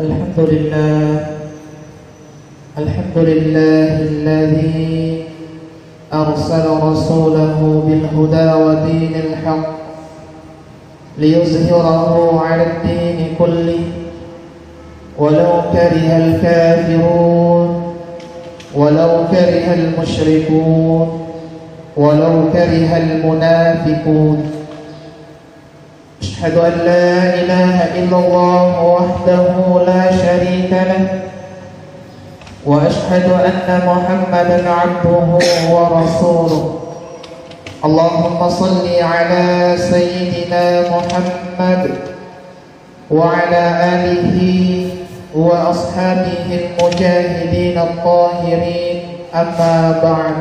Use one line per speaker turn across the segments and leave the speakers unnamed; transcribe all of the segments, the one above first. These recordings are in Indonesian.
الحمد لله الحمد لله الذي أرسل رسوله بالهدى ودين الحق ليظهره على الدين كله ولو كره الكافرون ولو كره المشركون ولو كره المنافقون. أشهد أن لا إله إلا الله وحده لا شريك له وأشهد أن محمدا عبده ورسوله. اللهم صل على سيدنا محمد وعلى آله وأصحابه المجاهدين الطاهرين. أما بعد،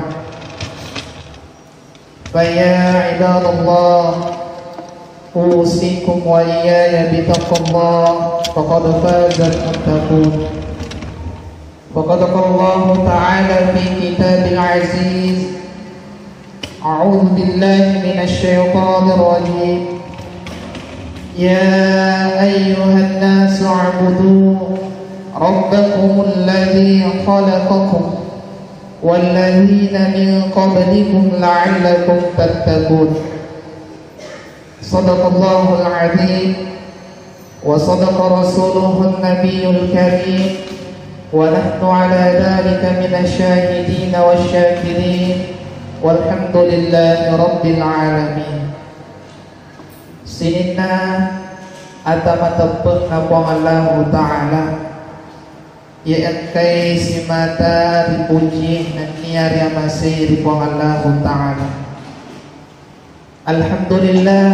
فيا عباد الله، أوصيكم وإياي بتقوى الله، فقد فاز المتقون. فقد قال الله تعالى في كتاب العزيز: أعوذ بالله من الشيطان الرجيم. يا أيها الناس اعبدوا ربكم الذي خلقكم والذين من قبلكم لعلكم تتقون. صدق الله العظيم وصدق رسوله النبي الكريم، ونحن على ذلك من الشاهدين والشاكرين، والحمد لله رب العالمين. Sinina atamatapag na po Allah Ta'ala iyan kay si mata ripuji na niyari amasiri po Allah Ta'ala. Alhamdulillah,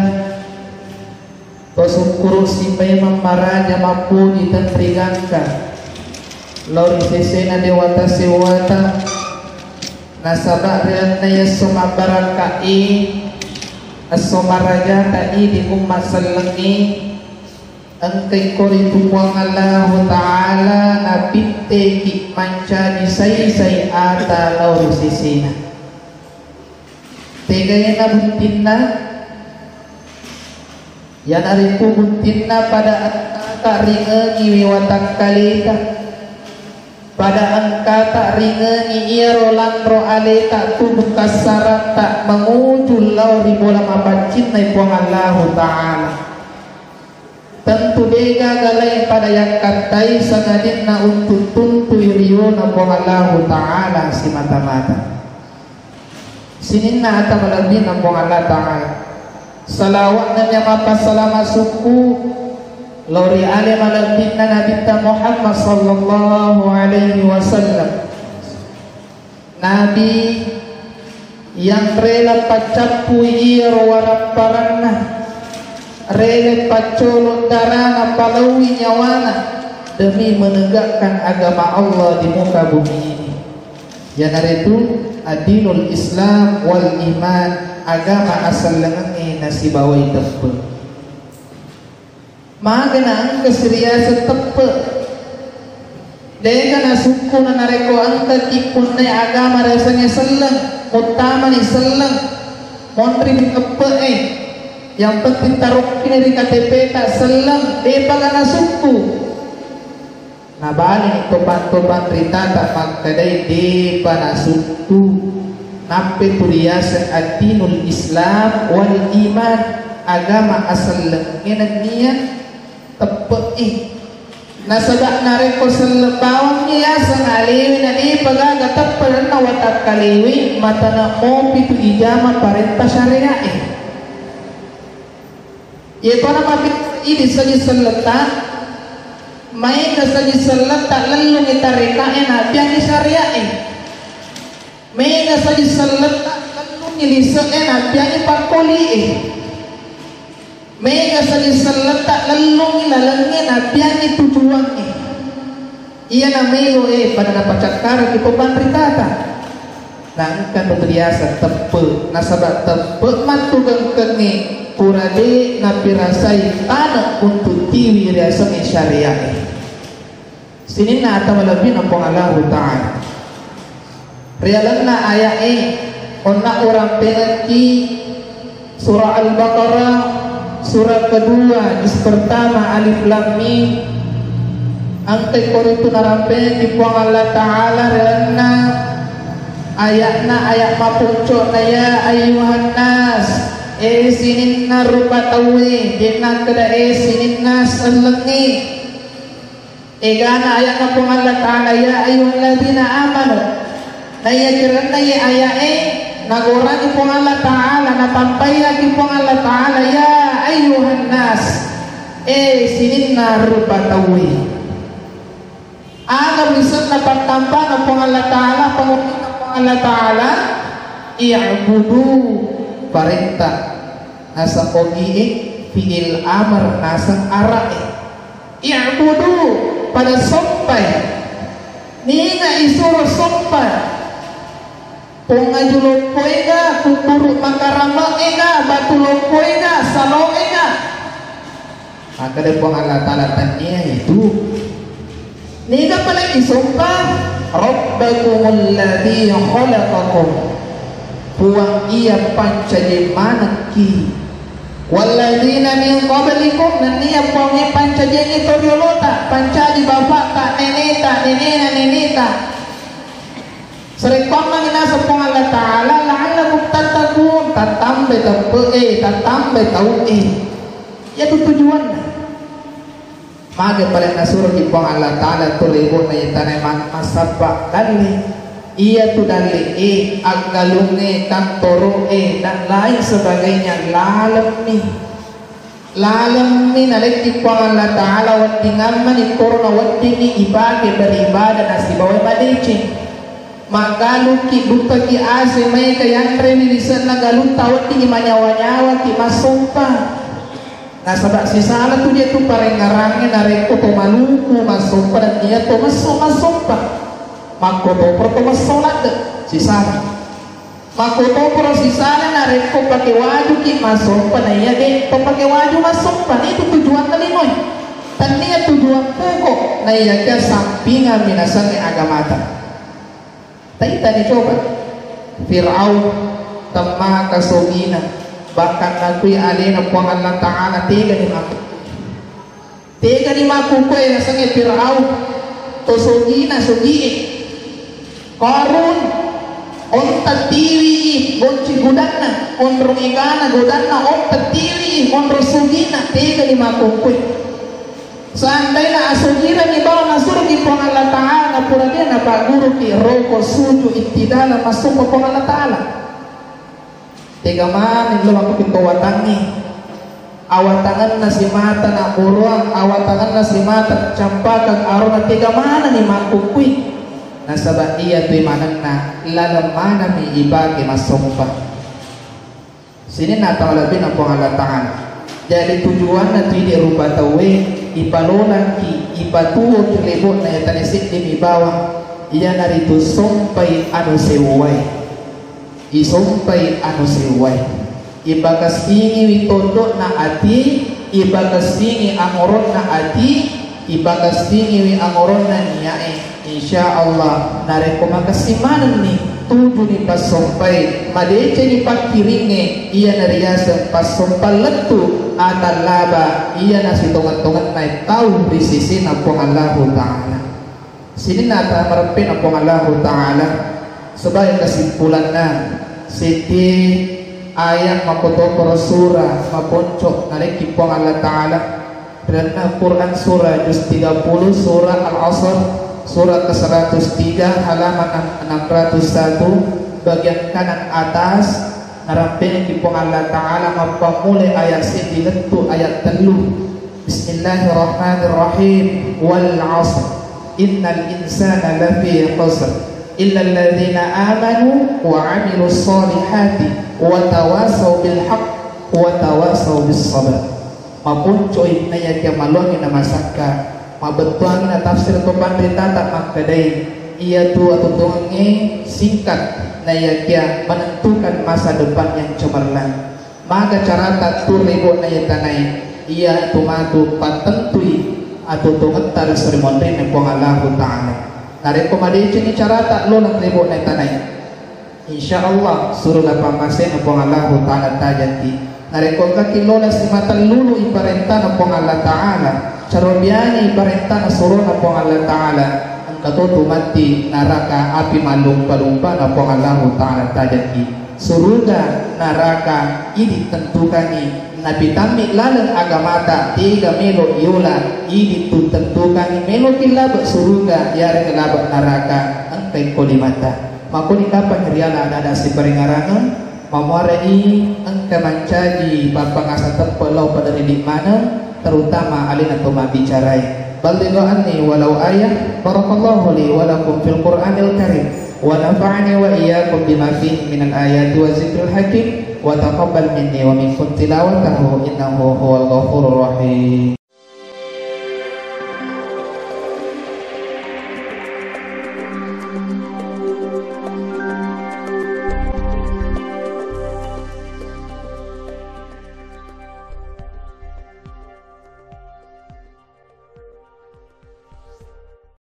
pasukuro si may mamaraja mapuni tantrigangka lori sesena dewata sewata nasaba riyan na yasumabarangkai asomaraja tadi di umat selengi engkay korituang Allah Ta'ala napite kikmanca ni say ata lori sesena tegaya na buntin na yan aripo buntin na pada angka ringa ngiwiwatang kalita pada angka tak ringa ni iya rolan ro aleta tu bekas syarat tak mengujul lau ribola mabacin na ipuang Allah Ta'ala. Tentu bega galay pada yang kantai sangadin na untuk tuntui riyo na puang Allah Ta'ala si mata-mata. Sinin na ata malagin ang puang Allah Ta'ala. Salawat na niya mapasalama suku Lori alim malagin na Nabi Muhammad sallallahu alaihi wasallam, Nabi yang rela pacapu iya waraparana, rela pacolot darana palawi nyawana demi menegakkan agama Allah di muka bumi ini. Yang itu adinul Islam wal iman, agama asal lengangi nasibawai tepe. Magana ang keseriasa tepe deka na suku na nareko angka tipun na agama rasanya selang utama ni selang montri di tepe yang penting taruh kini di KTP tak selang depa na suku na bali topan rita tak magkadai depa na suku nampe turiasa adinul Islam wal iman, agama asal lengan niya tepe nasabak nareko selebawang niya sang aliwi na di pagaga tepe na watak kaliwi mata na mopi tu ijama parenta syariah ye para mabit ini saja seleta mai ka saja seleta lalu nitareka na biang syariah mai ka saja seleta lalu nilisa na biang pakoli mega saja seletak lelong lalangnya nabian itu tujuan iya namanya pada dapat cakar kita bantri kata nangkan berteriasa tepe nasabak tepe matu gengkengi purade nabi rasai tanah untuk tiwi rasanya syariah sini na atau lebih nampung Allah Ta'ala realana ayat onak orang pengerti surah Al-Baqarah surah kedua juz pertama alif lam mim angkai koritu narampe di puang Allah Ta'ala rana ayatna ayat mapunco na ya ayuhan nas sininna rupa tawi dina kada sininna salengi gana ayat na puang Allah Ta'ala ya ayuhan ladina amanu na ya kirana ya ayat nagorang ipong Allah Ta'ala natampay lagi pong Allah Ta'ala ya ayuhan nas sininna rupa tawi ang bisan na pagtampa ng pong Allah Ta'ala pangunin ng pong Allah Ta'ala i'budu perintah nasa kogiik fi'il amar nasa ara'i i'budu pada sompay ni nga isuro sompay kung nga julopoy nga kukuro makaramang nga batulopoy nga salong nga maka din pong Allah Ta'ala tanya itu ni nga pala isumpah rabbakumul ladhi khalaqakum huwang iya pancajimanan ki waladina min qablikum na niya pong pancajin ito yulota pancaji bapak tak neneta nenena serikong lang inasa pong Allah Ta'ala la'allakum tattaqun tatambe tahu ya itu tujuan maga pala nasuro di pong Allah Ta'ala tulibon na itanay masabak dali iya tu dali aggalunge kantoro dan lain sebagainya lalami nalik di pong Allah Ta'ala watingan man ikorona watini ibake beribadah nasi bawai madicing magalu ki buka ki ase may kayantre ni lisan na galun tawat ti manyawa-nyawa ti masumpa nasabak si sana tu dia tu pareng ngarangin nareko to maluku masumpa dan dia to masumpa makoto pro to masolat si sana makoto pro si sana nareko pakai waju ki masumpa na iya de to pakai waju masumpa itu tujuan kalimoy dan niya tujuan pokok na iya kaya sampingan minasan ni agamata. Tadi coba Fir'aun temah kasogina bahkan nakui alina puang Allah Ta'ala tega ni maku kue nasange Fir'aun to sogina sogie Qarun on tatiri bonci gudanna on rumigana gudanna on tatiri on rosogina tega ni maku kue seandainya asujira ni bawa nasur di pong Allah Ta'ala pura dia na baguru ki roko suju ittidala masuk ke pong Allah Ta'ala tega manin lo aku pintu watangi awatangan nasi mata na uruang awatangan nasi mata campakan arona tega mana ni makukui nasabah iya tu imanan na lalam mana mi ibagi masumpa sini na ta'ala bin pong Allah Ta'ala jadi tujuan na tidak rupa tawe ipalolan ki ipatuo kilibot na yatanisik di bawah iya narito sumpay anu seway isumpay anu seway ibagas tingi witondo na ati ibagas tingi angoron na ati ibagas tingi angoron na niyae insyaallah nareko makasimanan ni tujuh ni pasumpay madece ni pakiringe iya nariasa pasumpal letu atal laba iya nasi tongan-tongan naik tahu di sisi napong Allah Ta'ala sini nata marapin napong Allah Ta'ala sebagai kesimpulan na siti ayat makotokoro surah maponcok naliki pong Allah Ta'ala dan Quran surah juz 30 surah Al-Asr surah ke-103 halaman 601 bagian kanan atas narampin kipong Allah Ta'ala mapamulai ayat sidilentu ayat telu Bismillahirrahmanirrahim wal 'asr innal insana lafi khusr illa alladhina amanu wa 'amilus solihati wa tawasaw bil haqq wa tawasaw bis sabr mapuncoy na yagya malongi na masaka mabetuang na tafsir ko pandita tak makadai ia tu atutungi singkat na yagya menentukan masa depan yang cemerlang maka cara tak turibo na yatanay ia tumatu patentui atau tungetar seremoni na pong Allah Ta'ala narekomendasi ni cara tak lo ng ribo na yatanay insyaallah suruh la pamasin na pong Allah Ta'ala tajanti Narekol ka kilola si matalulu iparenta na pong Allah Ta'ala. Sarobiani iparenta na suro na pong Allah Ta'ala. Ang katutumati naraka api malumpa-lumpa na pong Allah Ta'ala tajaki. Suruga naraka ini tentukani napitami lalang agamata tiga melo iula ini tentukani melo kilabak suruga yari kilabak naraka angkai kolimata. Makuni kapan riala ada si peringarangan mamuarai angka mancaji papangasa tempelau pada didik mana terutama alin atau bicarai. Baldidoani walau ayat barakallahu li walakum fil Qur'anil Karim wa nafa'ani wa iyyakum bima fihi minal ayati wa zikril hakim wa taqabbal minni wa minkum tilawatahu innahu huwal ghafurur rahim.